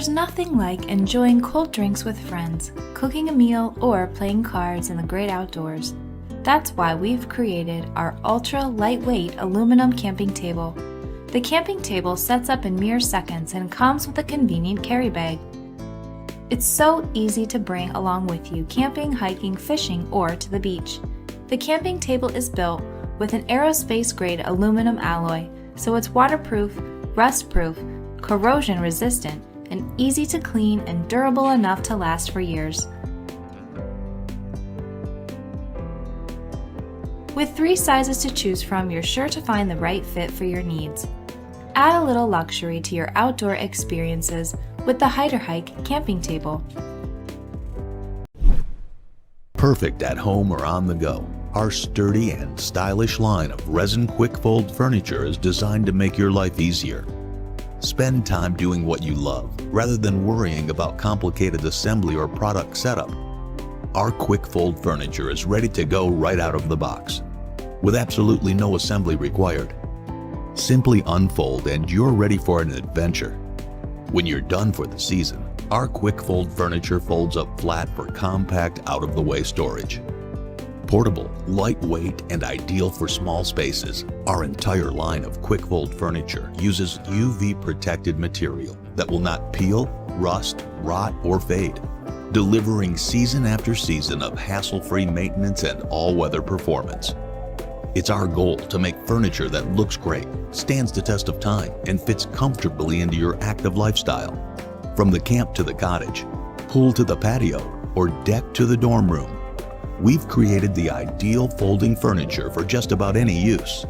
There's nothing like enjoying cold drinks with friends, cooking a meal, or playing cards in the great outdoors. That's why we've created our ultra-lightweight aluminum camping table. The camping table sets up in mere seconds and comes with a convenient carry bag. It's so easy to bring along with you camping, hiking, fishing, or to the beach. The camping table is built with an aerospace-grade aluminum alloy, so it's waterproof, rust-proof, corrosion-resistant, and easy to clean and durable enough to last for years. With 3 sizes to choose from, you're sure to find the right fit for your needs. Add a little luxury to your outdoor experiences with the Hitorhike camping table. Perfect at home or on the go, our sturdy and stylish line of resin quick-fold furniture is designed to make your life easier. Spend time doing what you love, rather than worrying about complicated assembly or product setup. Our quick-fold furniture is ready to go right out of the box, with absolutely no assembly required. Simply unfold and you're ready for an adventure. When you're done for the season, our quick-fold furniture folds up flat for compact, out-of-the-way storage. Portable, lightweight, and ideal for small spaces, our entire line of quick-fold furniture uses UV-protected material that will not peel, rust, rot, or fade, delivering season after season of hassle-free maintenance and all-weather performance. It's our goal to make furniture that looks great, stands the test of time, and fits comfortably into your active lifestyle. From the camp to the cottage, pool to the patio, or deck to the dorm room, we've created the ideal folding furniture for just about any use.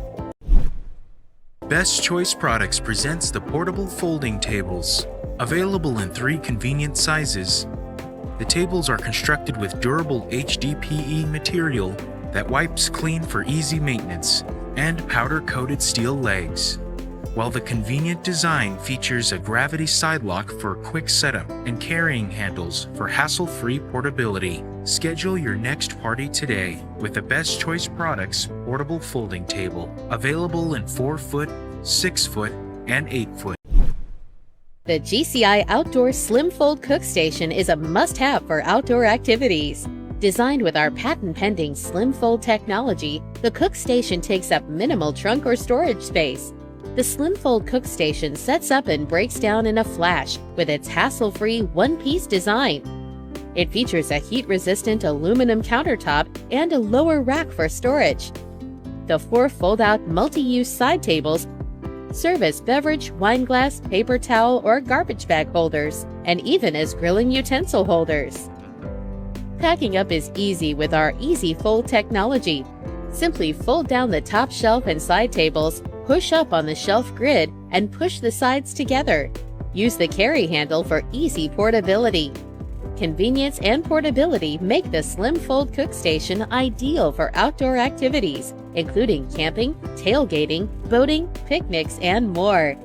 Best Choice Products presents the portable folding tables, available in 3 convenient sizes. The tables are constructed with durable HDPE material that wipes clean for easy maintenance and powder-coated steel legs, while the convenient design features a gravity side lock for quick setup and carrying handles for hassle-free portability. Schedule your next party today with the Best Choice Products portable folding table, available in 4-foot, 6-foot, and 8-foot. The GCI Outdoor Slim Fold Cook Station is a must-have for outdoor activities. Designed with our patent-pending Slim Fold technology, the Cook Station takes up minimal trunk or storage space. The Slim Fold Cook Station sets up and breaks down in a flash with its hassle-free one-piece design. It features a heat-resistant aluminum countertop and a lower rack for storage. The 4 fold-out multi-use side tables serve as beverage, wine glass, paper towel, or garbage bag holders, and even as grilling utensil holders. Packing up is easy with our Easy Fold technology. Simply fold down the top shelf and side tables, push up on the shelf grid, and push the sides together. Use the carry handle for easy portability. Convenience and portability make the Slim Fold Cook Station ideal for outdoor activities, including camping, tailgating, boating, picnics, and more.